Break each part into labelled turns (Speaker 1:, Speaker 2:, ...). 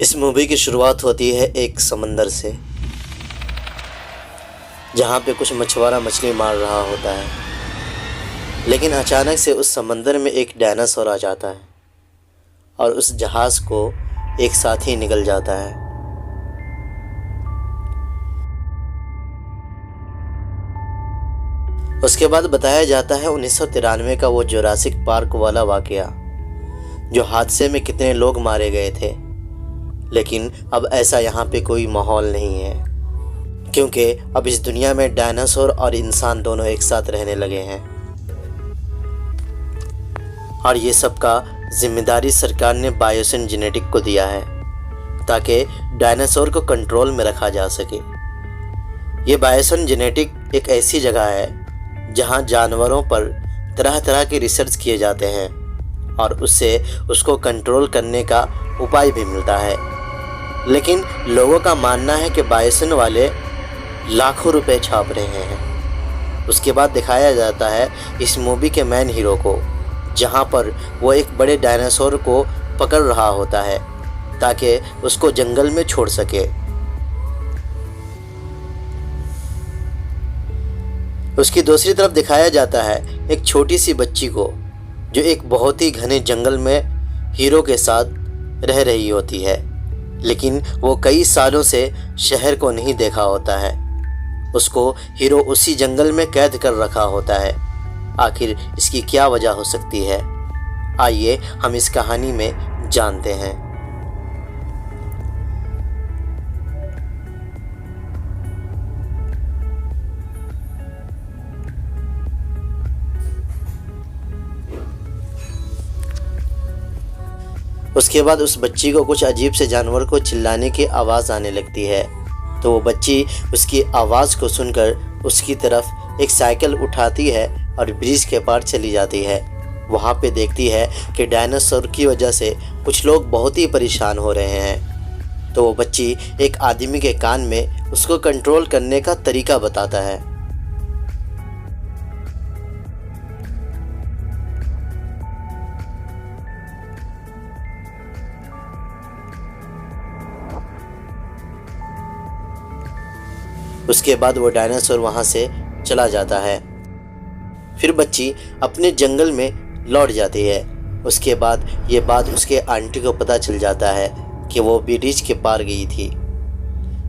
Speaker 1: इस मूवी की शुरुआत होती है एक समंदर से, जहाँ पे कुछ मछुआरा मछली मार रहा होता है। लेकिन अचानक से उस समंदर में एक डायनासोर आ जाता है और उस जहाज़ को एक साथ ही निगल जाता है। उसके बाद बताया जाता है 1993 का वो जुरासिक पार्क वाला वाकया, जो हादसे में कितने लोग मारे गए थे। लेकिन अब ऐसा यहाँ पे कोई माहौल नहीं है, क्योंकि अब इस दुनिया में डायनासोर और इंसान दोनों एक साथ रहने लगे हैं। और ये सब का जिम्मेदारी सरकार ने बायोसिन जेनेटिक को दिया है, ताकि डायनासोर को कंट्रोल में रखा जा सके। ये बायोसिन जेनेटिक एक ऐसी जगह है जहाँ जानवरों पर तरह तरह के रिसर्च किए जाते हैं और उससे उसको कंट्रोल करने का उपाय भी मिलता है। लेकिन लोगों का मानना है कि बायोसिन वाले लाखों रुपए छाप रहे हैं। उसके बाद दिखाया जाता है इस मूवी के मेन हीरो को, जहां पर वो एक बड़े डायनासोर को पकड़ रहा होता है ताकि उसको जंगल में छोड़ सके। उसकी दूसरी तरफ दिखाया जाता है एक छोटी सी बच्ची को, जो एक बहुत ही घने जंगल में हीरो के साथ रह रही होती है। लेकिन वो कई सालों से शहर को नहीं देखा होता है। उसको हीरो उसी जंगल में कैद कर रखा होता है। आखिर इसकी क्या वजह हो सकती है? आइए हम इस कहानी में जानते हैं। उसके बाद उस बच्ची को कुछ अजीब से जानवर को चिल्लाने की आवाज़ आने लगती है। तो वो बच्ची उसकी आवाज़ को सुनकर उसकी तरफ एक साइकिल उठाती है और ब्रिज के पार चली जाती है। वहाँ पे देखती है कि डायनासोर की वजह से कुछ लोग बहुत ही परेशान हो रहे हैं। तो वो बच्ची एक आदमी के कान में उसको कंट्रोल करने का तरीका बताता है। उसके बाद वो डायनासोर वहाँ से चला जाता है। फिर बच्ची अपने जंगल में लौट जाती है। उसके बाद ये बात उसके आंटी को पता चल जाता है कि वो ब्रिज के पार गई थी।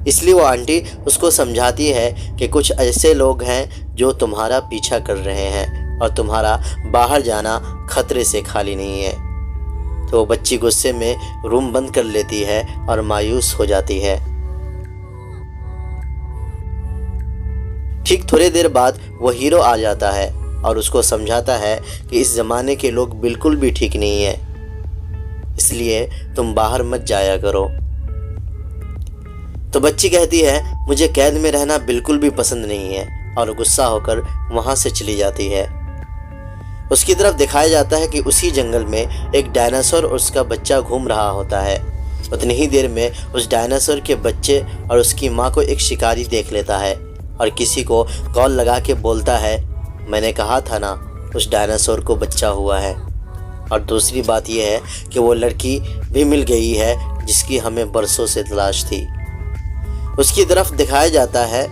Speaker 1: इसलिए वो आंटी उसको समझाती है कि कुछ ऐसे लोग हैं जो तुम्हारा पीछा कर रहे हैं और तुम्हारा बाहर जाना खतरे से खाली नहीं है। तो वो बच्ची गुस्से में रूम बंद कर लेती है और मायूस हो जाती है। ठीक थोड़ी देर बाद वो हीरो आ जाता है और उसको समझाता है कि इस ज़माने के लोग बिल्कुल भी ठीक नहीं है, इसलिए तुम बाहर मत जाया करो। तो बच्ची कहती है मुझे कैद में रहना बिल्कुल भी पसंद नहीं है, और गुस्सा होकर वहाँ से चली जाती है। उसकी तरफ दिखाया जाता है कि उसी जंगल में एक डायनासोर और उसका बच्चा घूम रहा होता है। उतनी ही देर में उस डायनासोर के बच्चे और उसकी माँ को एक शिकारी देख लेता है और किसी को कॉल लगा के बोलता है, मैंने कहा था ना उस डायनासोर को बच्चा हुआ है। और दूसरी बात यह है कि वो लड़की भी मिल गई है जिसकी हमें बरसों से तलाश थी। उसकी तरफ दिखाया जाता है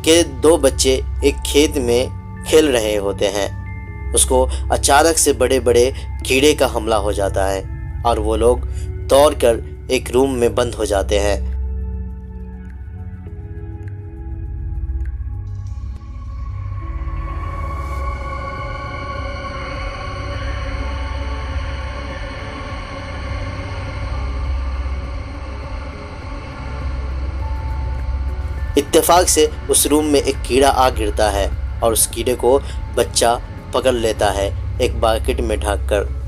Speaker 1: कि दो बच्चे एक खेत में खेल रहे होते हैं। उसको अचानक से बड़े बड़े कीड़े का हमला हो जाता है और वो लोग दौड़कर एक रूम में बंद हो जाते हैं। इत्तेफाक से उस रूम में एक कीड़ा आ गिरता है और उस कीड़े को बच्चा पकड़ लेता है एक बाकेट में ढककर।